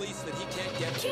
release that he can't get to.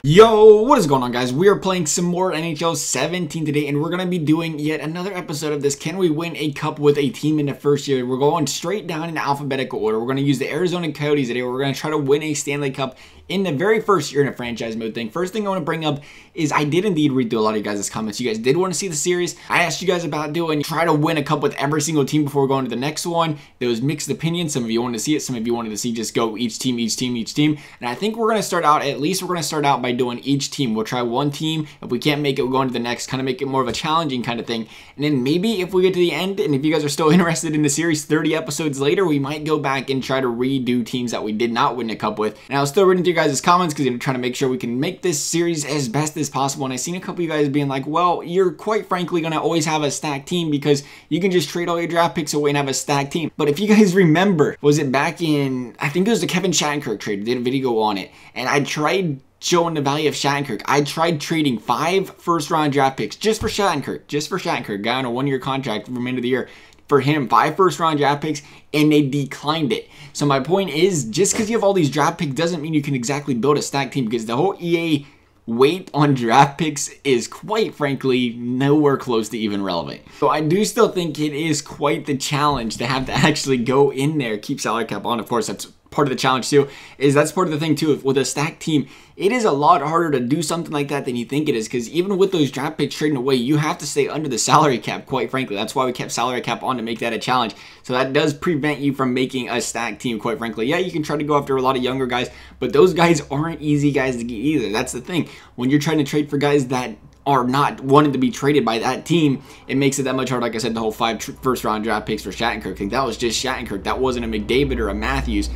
Yo, what is going on, guys? We are playing some more NHL 17 today, and we're going to be doing yet another episode of this. Can we win a cup with a team in the first year? We're going straight down in alphabetical order. We're going to use the Arizona Coyotes today. We're going to try to win a Stanley Cup in the very first year in a franchise mode thing. First thing I want to bring up is I did indeed read through a lot of you guys' comments. You guys did want to see the series. I asked you guys about doing try to win a cup with every single team before going to the next one. There was mixed opinions. Some of you wanted to see it. Some of you wanted to see just go each team. And I think we're going to start out, at least we're going to start out by doing each team. We'll try one team. If we can't make it, we'll go into the next, kind of make it more of a challenging kind of thing. And then maybe if we get to the end, and if you guys are still interested in the series 30 episodes later, we might go back and try to redo teams that we did not win a cup with. And I was still reading through your guys' comments because I'm trying to make sure we can make this series as best as possible. And I seen a couple of you guys being like, well, you're quite frankly going to always have a stacked team because you can just trade all your draft picks away and have a stacked team. But if you guys remember, was it back in, I think it was the Kevin Shattenkirk trade, I did a video on it, and I tried showing the value of Shattenkirk. I tried trading 5 first-round draft picks just for Shattenkirk, guy on a 1-year contract for the remainder of the year. For him, 5 first-round draft picks, and they declined it. So my point is, just because you have all these draft picks doesn't mean you can exactly build a stacked team, because the whole EA weight on draft picks is quite frankly nowhere close to even relevant. So I do still think it is quite the challenge to have to actually go in there, keep salary cap on. Of course, that's part of the challenge too, that's part of the thing too. With a stacked team, it is a lot harder to do something like that than you think it is, because even with those draft picks trading away, you have to stay under the salary cap, quite frankly. That's why we kept salary cap on, to make that a challenge. So that does prevent you from making a stacked team, quite frankly. Yeah, you can try to go after a lot of younger guys, but those guys aren't easy guys to get either. That's the thing. When you're trying to trade for guys that are not wanted to be traded by that team, it makes it that much harder. Like I said, the whole 5 first-round draft picks for Shattenkirk, I think that was just Shattenkirk. That wasn't a McDavid or a Matthews.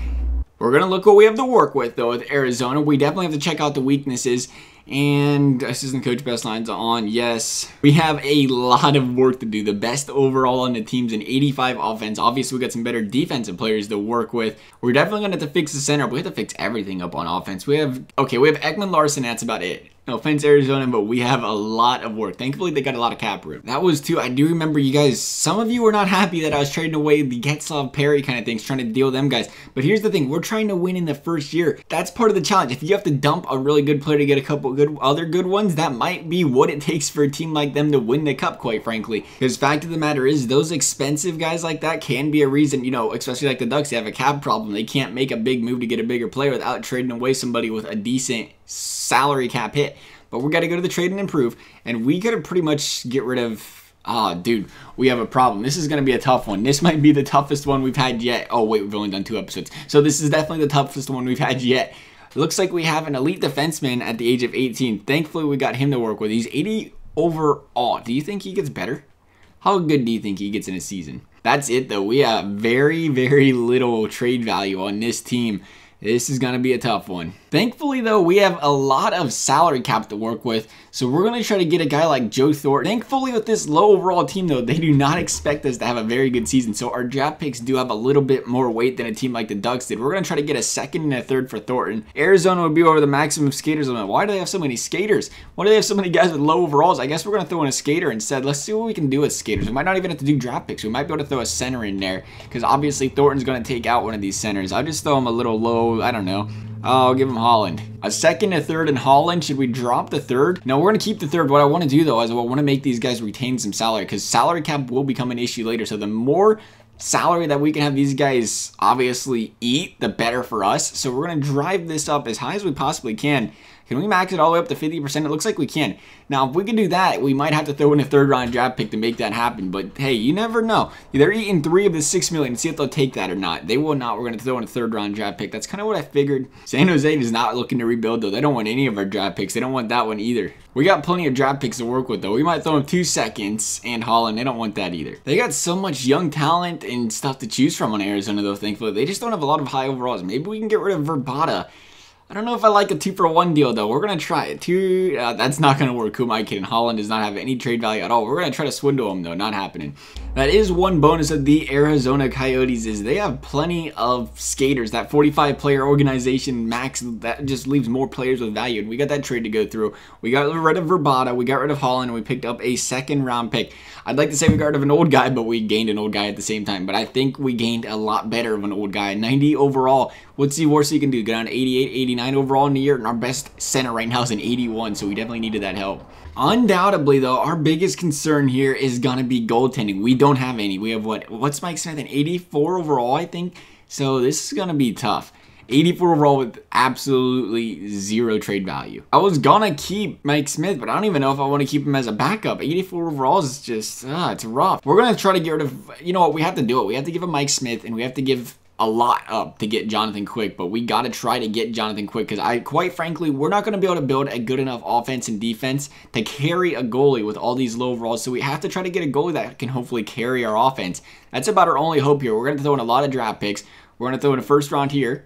We're going to look what we have to work with, though, with Arizona. We definitely have to check out the weaknesses. And assistant coach best lines on. Yes, we have a lot of work to do. The best overall on the team's an 85 offense. Obviously, we got some better defensive players to work with. We're definitely going to have to fix the center, but we have to fix everything up on offense. We have Ekman Larson. That's about it. No offense, Arizona, but we have a lot of work. Thankfully, they got a lot of cap room. That was too. I do remember you guys, some of you were not happy that I was trading away the Getzlaf Perry kind of things, trying to deal with them guys. But here's the thing. We're trying to win in the first year. That's part of the challenge. If you have to dump a really good player to get a couple other good ones, that might be what it takes for a team like them to win the cup, quite frankly. Because fact of the matter is, those expensive guys like that can be a reason, you know, especially like the Ducks, they have a cap problem. They can't make a big move to get a bigger player without trading away somebody with a decent salary cap hit. But we got to go to the trade and improve, and we got to pretty much get rid of... dude, we have a problem. This is going to be a tough one. This might be the toughest one we've had yet. Oh, wait, we've only done 2 episodes. So this is definitely the toughest one we've had yet. It looks like we have an elite defenseman at the age of 18. Thankfully, we got him to work with. He's 80 overall. Do you think he gets better? How good do you think he gets in a season? That's it, though. We have very, very little trade value on this team. This is going to be a tough one. Thankfully, though, we have a lot of salary cap to work with, so we're going to try to get a guy like Joe Thornton. Thankfully, with this low overall team, though, they do not expect us to have a very good season, so our draft picks do have a little bit more weight than a team like the Ducks did. We're going to try to get a 2nd and a 3rd for Thornton. Arizona would be over the maximum skaters limit. Why do they have so many skaters? Why do they have so many guys with low overalls? I guess we're going to throw in a skater instead. Let's see what we can do with skaters. We might not even have to do draft picks. We might be able to throw a center in there, because obviously Thornton's going to take out one of these centers. I'll just throw him a little low. I don't know. I'll give him Holland. A 2nd, a 3rd in Holland. Should we drop the 3rd? No, we're going to keep the 3rd. What I want to do, though, is I want to make these guys retain some salary, because salary cap will become an issue later. So the more salary that we can have these guys obviously eat, the better for us. So we're going to drive this up as high as we possibly can. Can we max it all the way up to 50%? It looks like we can. Now, if we can do that, we might have to throw in a 3rd-round draft pick to make that happen. But, hey, you never know. They're eating 3 of the $6 million. See if they'll take that or not. They will not. We're going to throw in a 3rd-round draft pick. That's kind of what I figured. San Jose is not looking to rebuild, though. They don't want any of our draft picks. They don't want that one either. We got plenty of draft picks to work with, though. We might throw in 2 seconds and Holland. They don't want that either. They got so much young talent and stuff to choose from on Arizona, though, thankfully. They just don't have a lot of high overalls. Maybe we can get rid of Verbata. I don't know if I like a 2-for-1 deal, though. We're going to try it. That's not going to work. Who am I kidding? Holland does not have any trade value at all. We're going to try to swindle him, though. Not happening. That is one bonus of the Arizona Coyotes is they have plenty of skaters. That 45 player organization max, that just leaves more players with value. And we got that trade to go through. We got rid of Verbata, we got rid of Holland, and we picked up a second round pick. I'd like to say we got rid of an old guy, but we gained an old guy at the same time. But I think we gained a lot better of an old guy. 90 overall. What's the worst you can do? Get down to 88, 89 overall in the year. And our best center right now is an 81, so we definitely needed that help. Undoubtedly, though, our biggest concern here is going to be goaltending. We don't have any. We have what's Mike Smith? An 84 overall, I think. So this is going to be tough. 84 overall with absolutely zero trade value. I was going to keep Mike Smith, but I don't even know if I want to keep him as a backup. 84 overall is just, it's rough. We're going to try to get rid of, you know what, we have to do it. We have to give him Mike Smith, and we have to give a lot up to get Jonathan Quick, but we got to try to get Jonathan Quick because quite frankly, we're not going to be able to build a good enough offense and defense to carry a goalie with all these low overalls, so we have to try to get a goalie that can hopefully carry our offense. That's about our only hope here. We're going to throw in a lot of draft picks. We're going to throw in a first round here.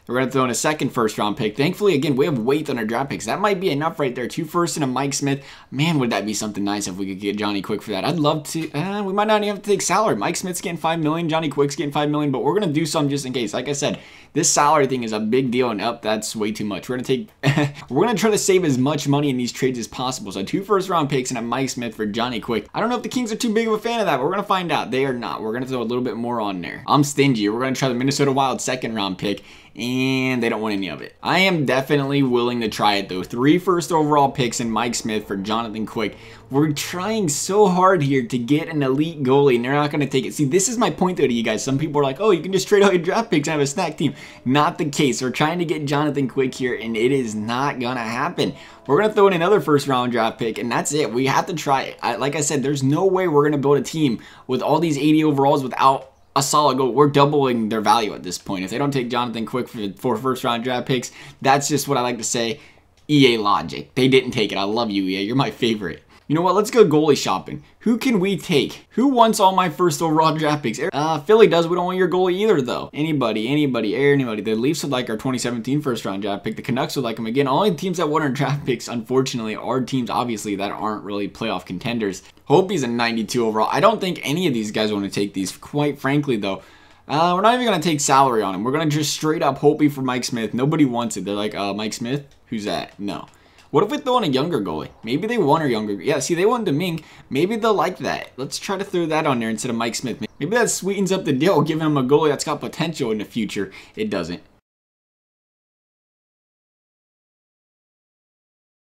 We're going to throw in a second first round pick. Thankfully, again, we have weight on our draft picks. That might be enough right there. 2 firsts and a Mike Smith. Man, would that be something nice if we could get Johnny Quick for that. I'd love to. We might not even have to take salary. Mike Smith's getting $5 million. Johnny Quick's getting $5 million. But we're going to do something just in case. Like I said, this salary thing is a big deal. And that's way too much. We're going to take. We're going to try to save as much money in these trades as possible. So 2 first round picks and a Mike Smith for Johnny Quick. I don't know if the Kings are too big of a fan of that, but we're going to find out. They are not. We're going to throw a little bit more on there. I'm stingy. We're going to try the Minnesota Wild second round pick. And they don't want any of it. I am definitely willing to try it though. 3 first overall picks and Mike Smith for Jonathan Quick. We're trying so hard here to get an elite goalie, and they're not going to take it. See, this is my point though to you guys. Some people are like, oh, you can just trade out your draft picks and have a snack team. Not the case. We're trying to get Jonathan Quick here, and it is not going to happen. We're going to throw in another first round draft pick, and that's it. We have to try it. Like I said, there's no way we're going to build a team with all these 80 overalls without a solid goal. We're doubling their value at this point. If they don't take Jonathan Quick for first round draft picks, that's just what I like to say. EA logic. They didn't take it. I love you, EA. You're my favorite. You know what? Let's go goalie shopping. Who can we take? Who wants all my first overall draft picks? Philly does. We don't want your goalie either, though. Anybody. The Leafs would like our 2017 first round draft pick. The Canucks would like them again. Only teams that want our draft picks, unfortunately, are teams, obviously, that aren't really playoff contenders. Hope he's a 92 overall. I don't think any of these guys want to take these, quite frankly, though. We're not even going to take salary on him. We're going to just straight up Hopi for Mike Smith. Nobody wants it. They're like, Mike Smith? Who's that? No. What if we throw in a younger goalie? Maybe they want a younger. Yeah, see, they want Domingue. Maybe they'll like that. Let's try to throw that on there instead of Mike Smith. Maybe that sweetens up the deal, giving him a goalie that's got potential in the future. It doesn't.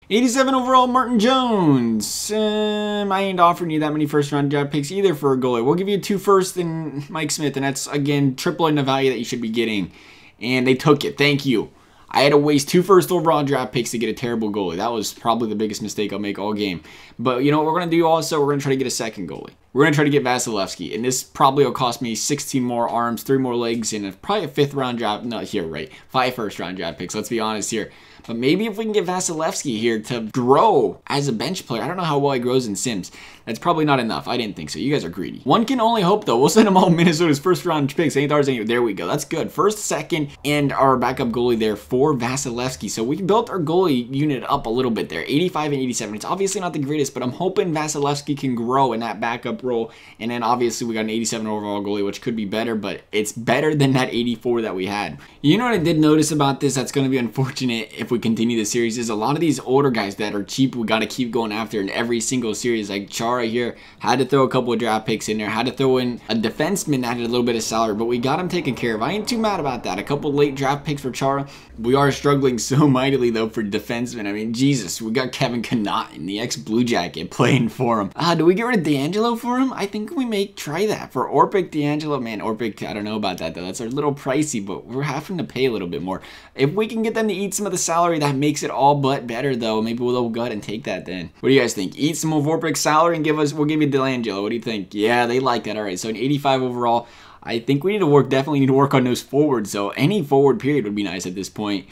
87 overall, Martin Jones. I ain't offering you that many first round draft picks either for a goalie. We'll give you 2 firsts and Mike Smith, and that's, again, tripling the value that you should be getting. And they took it. Thank you. I had to waste 2 first overall draft picks to get a terrible goalie. That was probably the biggest mistake I'll make all game. But you know what we're going to do also? We're going to try to get a second goalie. We're going to try to get Vasilevsky. And this probably will cost me 16 more arms, 3 more legs, and probably a 5th round draft. No, here, right. 5 first round draft picks. Let's be honest here. But maybe if we can get Vasilevsky here to grow as a bench player. I don't know how well he grows in Sims. That's probably not enough. I didn't think so. You guys are greedy. One can only hope, though. We'll send them all Minnesota's first round picks. There we go. That's good. First, second, and our backup goalie there for Vasilevsky. So we built our goalie unit up a little bit there. 85 and 87. It's obviously not the greatest, but I'm hoping Vasilevsky can grow in that backup role. And then obviously we got an 87 overall goalie, which could be better, but it's better than that 84 that we had. You know what I did notice about this that's going to be unfortunate if we continue the series is a lot of these older guys that are cheap we got to keep going after in every single series. Like Chara here, had to throw a couple of draft picks in there, had to throw in a defenseman that had a little bit of salary, but we got him taken care of. I ain't too mad about that. A couple late draft picks for Chara. We are struggling so mightily though for defensemen. I mean, Jesus, we got Kevin Connaughton, the ex-Blue Jacket, playing for him. Do we get rid of D'Angelo for him? I think we may try that for Orpik, D'Angelo. Man, Orpik, I don't know about that though. That's a little pricey, but we're having to pay a little bit more. If we can get them to eat some of the salary, that makes it all but better though. Maybe we'll go ahead and take that then. What do you guys think? Eat some of Orpik's salary and we'll give you D'Angelo. What do you think? Yeah, they like that. All right, so an 85 overall. I think we definitely need to work on those forwards. So any forward period would be nice at this point.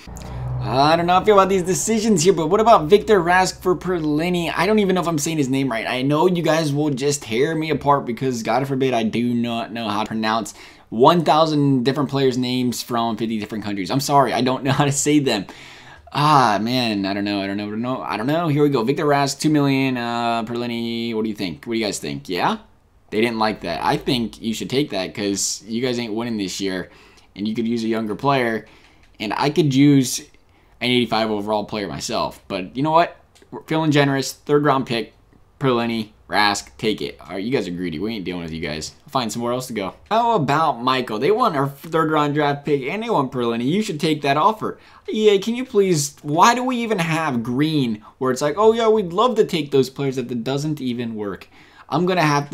I don't know how I feel about these decisions here, but what about Victor Rask for Perlini? I don't even know if I'm saying his name right. I know you guys will just tear me apart because, God forbid, I do not know how to pronounce 1,000 different players' names from 50 different countries. I'm sorry, I don't know how to say them. Man, I don't know. Here we go. Victor Rask, $2 million. Perlini, what do you think? What do you guys think? Yeah? They didn't like that. I think you should take that because you guys ain't winning this year, and you could use a younger player, and I could use an 85 overall player myself. But you know what? We're feeling generous. 3rd round pick, Perlini, Rask, take it. All right, you guys are greedy. We ain't dealing with you guys. I'll find somewhere else to go. How about Michael? They want our 3rd round draft pick, and they want Perlini. You should take that offer. Yeah, can you please? Why do we even have green where it's like, oh yeah, we'd love to take those players that doesn't even work? I'm going to have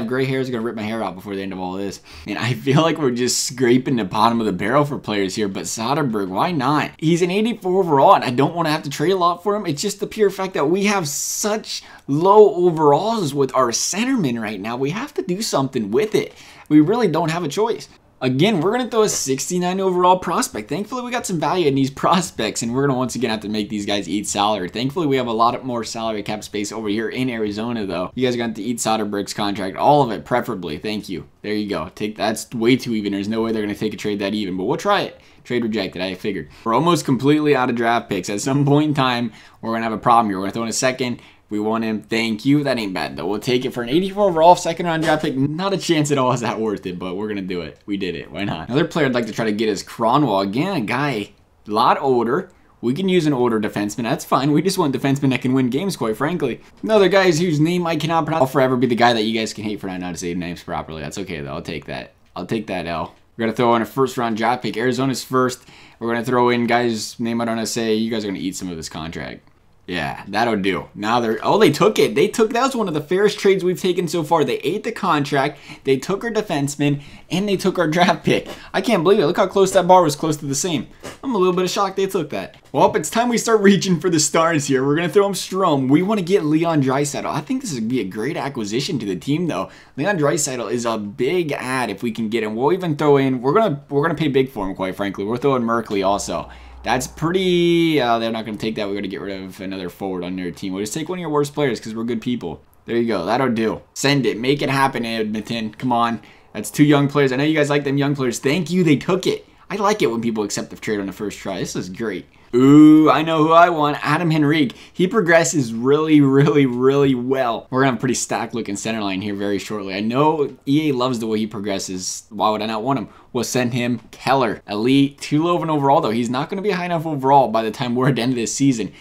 gray hairs. I'm going to rip my hair out before the end of all this. And I feel like we're just scraping the bottom of the barrel for players here. But Soderberg, why not? He's an 84 overall, and I don't want to have to trade a lot for him. It's just the pure fact that we have such low overalls with our centermen right now. We have to do something with it. We really don't have a choice. Again, we're going to throw a 69 overall prospect. Thankfully, we got some value in these prospects, and we're going to once again have to make these guys eat salary. Thankfully, we have a lot more salary cap space over here in Arizona, though. You guys are going to have to eat Soderberg's contract. All of it, preferably. Thank you. There you go. That's way too even. There's no way they're going to take a trade that even, but we'll try it. Trade rejected, I figured. We're almost completely out of draft picks. At some point in time, we're going to have a problem here. We're going to throw in a second. We want him. Thank you. That ain't bad, though. We'll take it for an 84 overall 2nd round draft pick. Not a chance at all is that worth it, but we're going to do it. We did it. Why not? Another player I'd like to try to get is Cronwall. Again, a guy a lot older. We can use an older defenseman. That's fine. We just want defensemen that can win games, quite frankly. Another guy whose name I cannot pronounce. I'll forever be the guy that you guys can hate for not knowing how to say names properly. That's okay, though. I'll take that. I'll take that L. We're going to throw in a 1st round draft pick. Arizona's 1st. We're going to throw in guys' name I don't know to say. You guys are going to eat some of this contract. Yeah, that'll do. Now they took it. That was one of the fairest trades we've taken so far. They ate the contract, they took our defenseman, and they took our draft pick. I can't believe it. Look how close that bar was, close to the same. I'm a little bit shocked they took that. Well, it's time we start reaching for the stars here. We're going to throw him Strome. We want to get Leon Draisaitl. I think this would be a great acquisition to the team, though. Leon Draisaitl is a big add if we can get him. We'll even throw in, we're gonna pay big for him, quite frankly. We're throwing Merkley also. That's pretty, they're not going to take that. We're going to get rid of another forward on their team. We'll just take one of your worst players because we're good people. There you go. That'll do. Send it. Make it happen, Edmonton. Come on. That's 2 young players. I know you guys like them young players. Thank you. They took it. I like it when people accept the trade on the first try. This is great. Ooh, I know who I want. Adam Henrique. He progresses really, really, really well. We're going to have a pretty stacked looking center line here very shortly. I know EA loves the way he progresses. Why would I not want him? We'll send him Keller. Elite. Too low of an overall, though. He's not going to be a high enough overall by the time we're at the end of this season.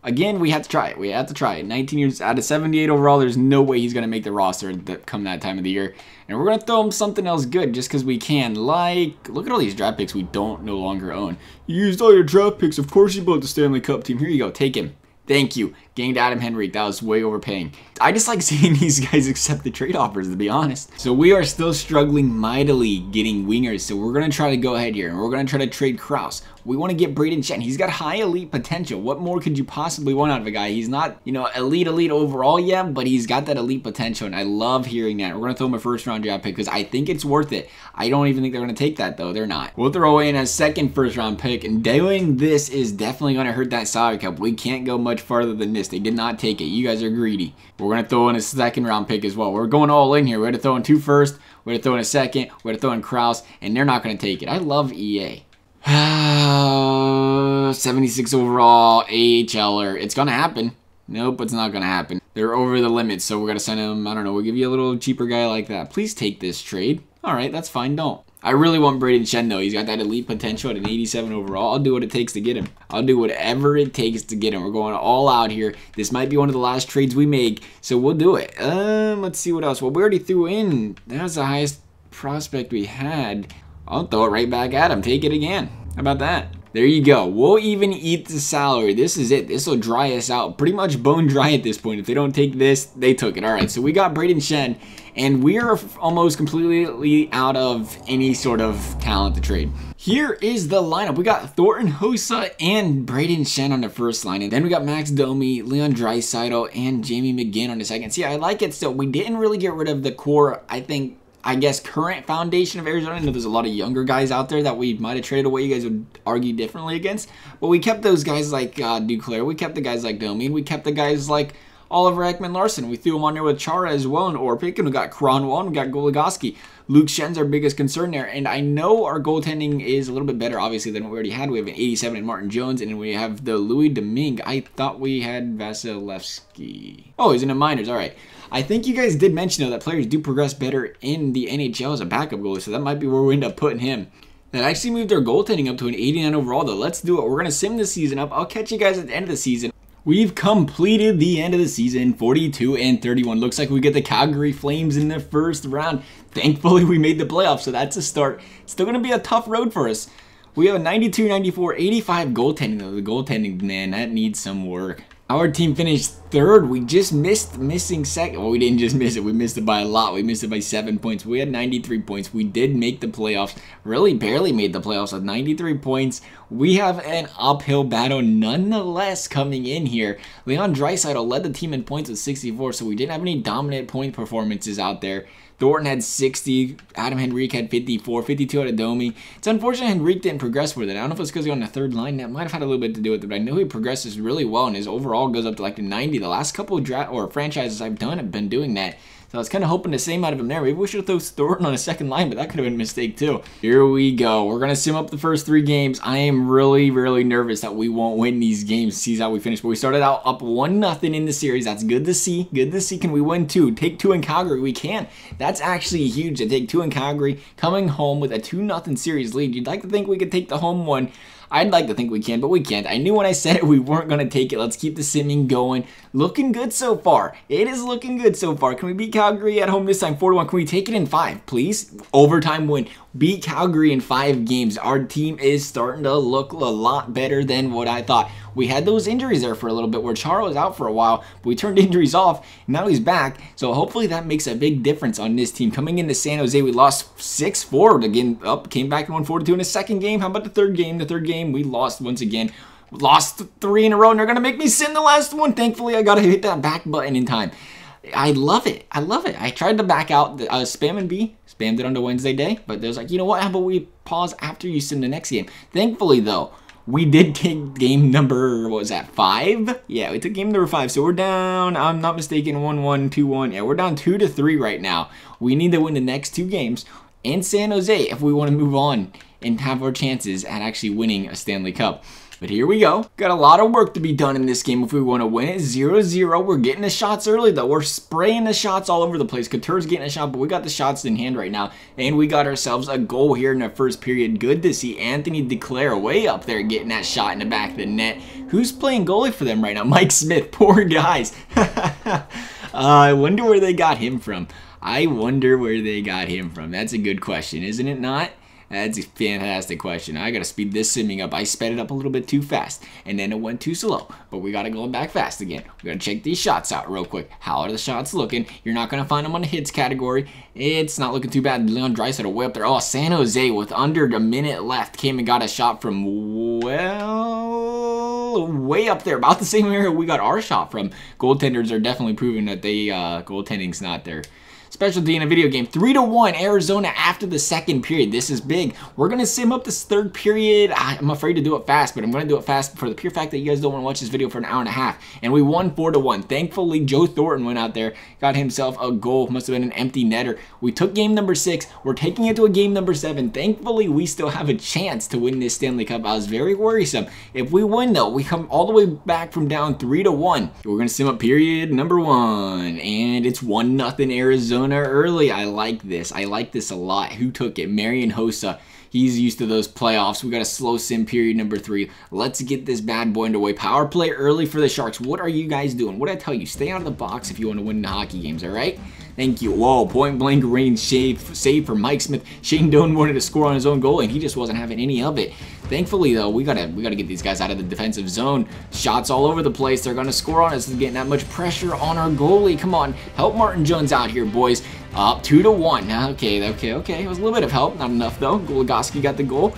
Again, we have to try it. We have to try it. 19 years out of 78 overall, there's no way he's going to make the roster come that time of the year. And we're going to throw him something else good just because we can. Like, look at all these draft picks we don't no longer own. You used all your draft picks. Of course you built the Stanley Cup team. Here you go. Take him. Thank you. Gained Adam Henrique. That was way overpaying. I just like seeing these guys accept the trade offers, to be honest. So we are still struggling mightily getting wingers. So we're going to try to go ahead here, and we're going to try to trade Krause. We want to get Braden Shen. He's got high elite potential. What more could you possibly want out of a guy? He's not, you know, elite overall yet, but he's got that elite potential, and I love hearing that. We're going to throw him a 1st round draft pick because I think it's worth it. I don't even think they're going to take that, though. They're not. We'll throw in a 2nd 1st round pick, and doing this is definitely going to hurt that salary cap. We can't go much farther than this. They did not take it. You guys are greedy. We're going to throw in a 2nd round pick as well. We're going all in here. We're going to throw in 2 first. We're going to throw in a 2nd. We're going to throw in Krause, and they're not going to take it. I love EA. 76 overall, AHLer. It's going to happen. Nope, it's not going to happen. They're over the limit, so we're going to send him, I don't know, we'll give you a little cheaper guy like that. Please take this trade. All right, that's fine. Don't. I really want Braden Shen, though. He's got that elite potential at an 87 overall. I'll do what it takes to get him. I'll do whatever it takes to get him. We're going all out here. This might be one of the last trades we make, so we'll do it. Let's see what else. Well, we already threw in. That was the highest prospect we had. I'll throw it right back at him. Take it again. How about that? There you go. We'll even eat the salary. This is it. This will dry us out. Pretty much bone dry at this point. If they don't take this, they took it. All right, so we got Braden Shen, and we're almost completely out of any sort of talent to trade. Here is the lineup. We got Thornton Hossa and Braden Shen on the first line, and then we got Max Domi, Leon Draisaitl, and Jamie McGinn on the second. See, I like it still. We didn't really get rid of the core, I guess, current foundation of Arizona. I know there's a lot of younger guys out there that we might have traded away. You guys would argue differently against. But we kept those guys like Duclair. We kept the guys like Domi. And we kept the guys like Oliver Ekman-Larsson. We threw him on there with Chara as well in Orpik, and we got Kronwall, and we got Goligoski. Luke Schen's our biggest concern there, and I know our goaltending is a little bit better, obviously, than what we already had. We have an 87 in Martin Jones, and then we have the Louis Domingue. I thought we had Vasilevsky. Oh, he's in the minors. All right. I think you guys did mention, though, that players do progress better in the NHL as a backup goalie, so that might be where we end up putting him. That actually moved our goaltending up to an 89 overall, though. Let's do it. We're going to sim the season up. I'll catch you guys at the end of the season. We've completed the end of the season, 42-31. Looks like we get the Calgary Flames in the first round. Thankfully, we made the playoffs, so that's a start. Still going to be a tough road for us. We have a 92, 94, 85 goaltending, though. The goaltending, man, that needs some work. Our team finished third. We just missed missing second. Well, we didn't just miss it. We missed it by a lot. We missed it by 7 points. We had 93 points. We did make the playoffs. Really barely made the playoffs with 93 points. We have an uphill battle nonetheless coming in here. Leon Draisaitl led the team in points with 64, so we didn't have any dominant point performances out there. Thornton had 60, Adam Henrique had 54, 52 out of Domi. It's unfortunate Henrique didn't progress with it. I don't know if it's because he's on the third line. That might have had a little bit to do with it, but I know he progresses really well, and his overall goes up to like the 90. The last couple of franchises I've done have been doing that. So I was kind of hoping the same out of him there. Maybe we should have thrown Thornton on a second line, but that could have been a mistake too. Here we go. We're going to sim up the first 3 games. I am really, really nervous that we won't win these games. See how we finish. But we started out up 1-0 in the series. That's good to see. Good to see. Can we win 2? Take 2 in Calgary. We can. That's actually huge to take 2 in Calgary. Coming home with a 2-0 series lead. You'd like to think we could take the home one. I'd like to think we can, but we can't. I knew when I said it, we weren't going to take it. Let's keep the simming going. Looking good so far. It is looking good so far. Can we beat Calgary at home this time 4-1? Can we take it in 5, please? Overtime win. Beat Calgary in 5 games. Our team is starting to look a lot better than what I thought. We had those injuries there for a little bit where Chara was out for a while, but we turned injuries off. Now he's back, so hopefully that makes a big difference on this team. Coming into San Jose, we lost 6-4. Again, came back and won 4-2 in the second game. How about the third game? The third game, we lost once again. Lost 3 in a row, and they're going to make me sin the last one. Thankfully, I got to hit that back button in time. I love it. I love it. I tried to back out the spam and B. Spammed it on the Wednesday day, but there's like, you know what? How about we pause after you sim the next game? Thankfully, though, we did take game number, what was that, 5? Yeah, we took game number 5. So we're down, I'm not mistaken, 1-1, 2-1. Yeah, we're down 2-3 right now. We need to win the next 2 games in San Jose if we want to move on and have our chances at actually winning a Stanley Cup. But here we go. Got a lot of work to be done in this game if we want to win it. 0-0. We're getting the shots early, though. We're spraying the shots all over the place. Couture's getting a shot, but we got the shots in hand right now. And we got ourselves a goal here in the first period. Good to see Anthony Duclair way up there getting that shot in the back of the net. Who's playing goalie for them right now? Mike Smith. Poor guys. I wonder where they got him from. I wonder where they got him from. That's a good question, isn't it not? That's a fantastic question. I gotta speed this simming up. I sped it up a little bit too fast, and then it went too slow. But we gotta go back fast again. We gotta check these shots out real quick. How are the shots looking? You're not gonna find them on the hits category. It's not looking too bad. Leon Draisaitl way up there. Oh, San Jose with under a minute left came and got a shot from, well, way up there. About the same area we got our shot from. Goaltenders are definitely proving that they goaltending's not there. Specialty in a video game. 3-1 Arizona after the second period. This is big. We're going to sim up this third period. I'm afraid to do it fast, but I'm going to do it fast for the pure fact that you guys don't want to watch this video for an hour and a half. And we won 4-1. Thankfully, Joe Thornton went out there, got himself a goal. Must have been an empty netter. We took game number 6. We're taking it to a game number 7. Thankfully, we still have a chance to win this Stanley Cup. I was very worrisome. If we win, though, we come all the way back from down 3-1. We're going to sim up period number 1. And it's 1-0 Arizona. Early. I like this. I like this a lot. Who took it? Marian Hossa. He's used to those playoffs. We got a slow sim period number 3. Let's get this bad boy underway. Power play early for the Sharks. What are you guys doing? What did I tell you? Stay out of the box if you want to win the hockey games, all right? Thank you. Whoa, point blank range save for Mike Smith. Shane Doan wanted to score on his own goal, and he just wasn't having any of it. Thankfully, though, we gotta get these guys out of the defensive zone. Shots all over the place. They're gonna score on us. Getting that much pressure on our goalie. Come on, help Martin Jones out here, boys. Up 2-1. Okay. It was a little bit of help, not enough though. Goligoski got the goal.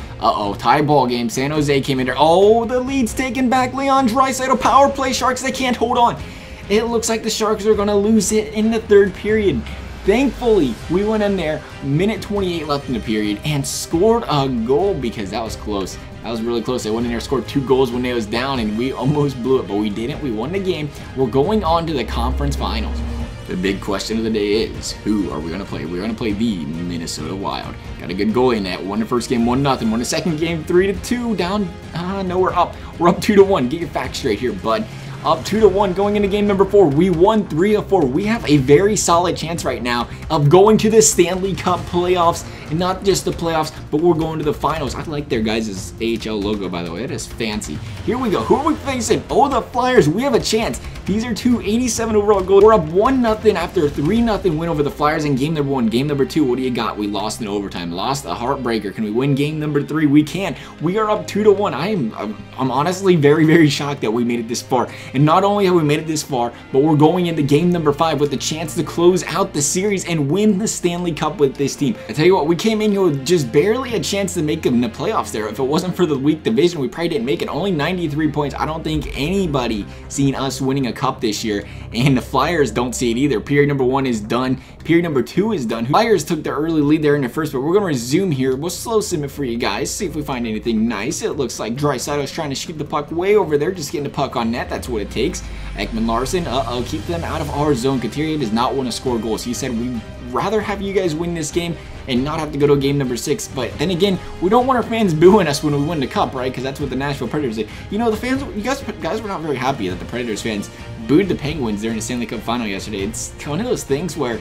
Tie ball game. San Jose came in there. Oh, the lead's taken back. Leon Draisaitl power play. Sharks, they can't hold on. It looks like the Sharks are going to lose it in the third period. Thankfully, we went in there, minute 28 left in the period, and scored a goal because that was close. That was really close. They went in there, scored 2 goals when they was down, and we almost blew it, but we didn't. We won the game. We're going on to the conference finals. The big question of the day is, who are we going to play? We're going to play the Minnesota Wild. Got a good goalie in that. Won the first game 1-0. Won the second game 3-2. Down, no, we're up. We're up 2-1. Get your facts straight here, bud. Up 2-1 going into game number 4. We won 3 of 4. We have a very solid chance right now of going to the Stanley Cup playoffs. And not just the playoffs, but we're going to the finals. I like their guys' AHL logo, by the way. It is fancy. Here we go. Who are we facing? Oh, the Flyers. We have a chance. These are 2 87 overall goals. We're up 1-0 after a 3-0 win over the Flyers in game number 1. Game number 2, what do you got? We lost in overtime. Lost a heartbreaker. Can we win game number 3? We can. We are up 2-1. I'm honestly very, very shocked that we made it this far. And not only have we made it this far, but we're going into game number 5 with the chance to close out the series and win the Stanley Cup with this team. I tell you what, we came in here with just barely a chance to make it in the playoffs there. If it wasn't for the weak division, we probably didn't make it. Only 93 points. I don't think anybody seen us winning a cup this year, and the Flyers don't see it either. Period number 1 is done. Period number 2 is done. Flyers took the early lead there in the first, but we're going to resume here. We'll slow sim it for you guys, see if we find anything nice. It looks like Draisaitl's trying to shoot the puck way over there, just getting the puck on net. That's what it takes. Ekman Larson, keep them out of our zone. Couturier does not want to score goals. He said, we'd rather have you guys win this game and not have to go to game number 6. But then again, we don't want our fans booing us when we win the cup, right? Because that's what the Nashville Predators did. You know, the fans, you guys were not very happy that the Predators fans booed the Penguins during the Stanley Cup Final yesterday. It's one of those things where,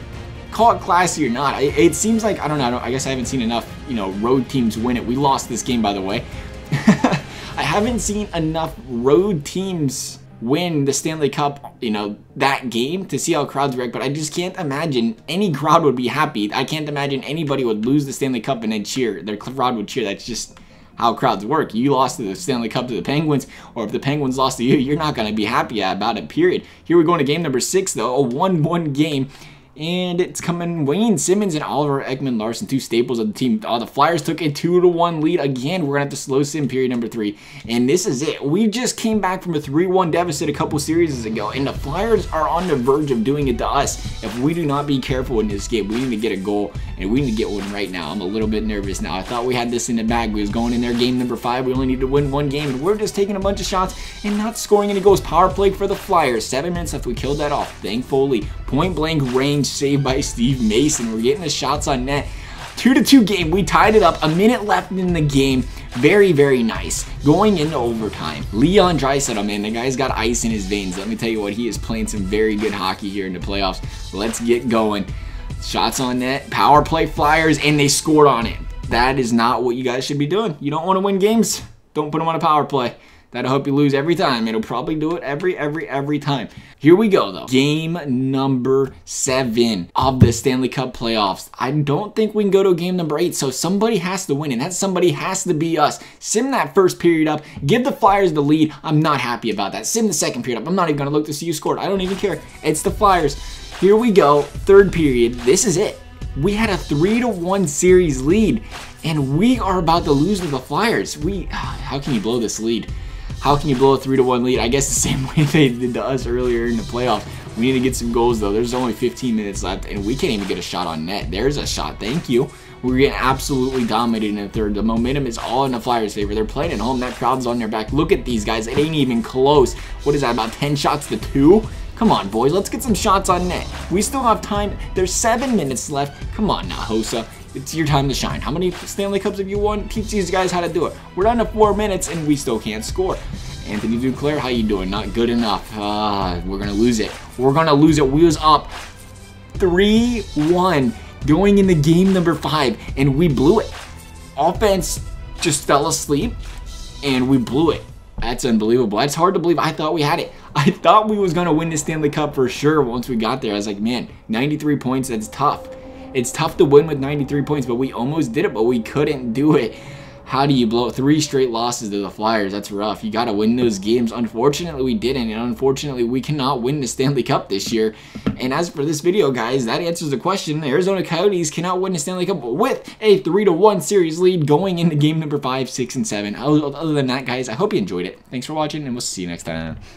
call it classy or not, it seems like, I don't know, I guess I haven't seen enough, you know, road teams win it. We lost this game, by the way. I haven't seen enough road teams win the Stanley Cup, you know, that game to see how crowds react, but I just can't imagine any crowd would be happy. I can't imagine anybody would lose the Stanley Cup and then cheer. Their crowd would cheer. That's just how crowds work. You lost to the Stanley Cup to the Penguins, or if the Penguins lost to you, you're not going to be happy about it, period. Here we go into game number 6, though, a 1-1 game. And it's coming Wayne Simmons and Oliver Ekman Larson, 2 staples of the team. The Flyers took a 2-1 lead. Again, we're going to have to slow sim period number 3. And this is it. We just came back from a 3-1 deficit a couple series ago. And the Flyers are on the verge of doing it to us. If we do not be careful in this game, we need to get a goal. And we need to get one right now. I'm a little bit nervous now. I thought we had this in the bag. We was going in there game number 5. We only need to win 1 game. And we're just taking a bunch of shots and not scoring any goals. Power play for the Flyers. 7 minutes left. We killed that off. Thankfully. Point blank range saved by Steve Mason. We're getting the shots on net. 2-2 game. We tied it up. A minute left in the game. Very, very nice. Going into overtime. Leon Draisaitl, man, the guy's got ice in his veins. Let me tell you what, he is playing some very good hockey here in the playoffs. Let's get going. Shots on net. Power play Flyers, and they scored on it. That is not what you guys should be doing. You don't want to win games? Don't put them on a power play. That'll help you lose every time. It'll probably do it every time. Here we go, though. Game number 7 of the Stanley Cup playoffs. I don't think we can go to game number 8, so somebody has to win, and that somebody has to be us. Sim that first period up. Give the Flyers the lead. I'm not happy about that. Sim the second period up. I'm not even going to look to see who scored. I don't even care. It's the Flyers. Here we go. Third period. This is it. We had a 3-1 series lead, and we are about to lose to the Flyers. How can you blow this lead? How can you blow a 3-1 lead? I guess the same way they did to us earlier in the playoffs. We need to get some goals, though. There's only 15 minutes left, and we can't even get a shot on net. There's a shot. Thank you. We're getting absolutely dominated in the third. The momentum is all in the Flyers' favor. They're playing at home. That crowd's on their back. Look at these guys. It ain't even close. What is that, about 10 shots to 2? Come on, boys. Let's get some shots on net. We still have time. There's 7 minutes left. Come on now, Hossa. It's your time to shine. How many Stanley Cups have you won? Teach these guys how to do it. We're down to 4 minutes, and we still can't score. Anthony Duclair, how you doing? Not good enough. We're going to lose it. We're going to lose it. We was up 3-1 going into game number 5, and we blew it. Offense just fell asleep, and we blew it. That's unbelievable. That's hard to believe. I thought we had it. I thought we was going to win the Stanley Cup for sure once we got there. I was like, man, 93 points, that's tough. It's tough to win with 93 points, but we almost did it, but we couldn't do it. How do you blow 3 straight losses to the Flyers? That's rough. You got to win those games. Unfortunately, we didn't, and unfortunately, we cannot win the Stanley Cup this year. And as for this video, guys, that answers the question. The Arizona Coyotes cannot win the Stanley Cup with a 3-1 series lead going into game number 5, 6, and 7. Other than that, guys, I hope you enjoyed it. Thanks for watching, and we'll see you next time.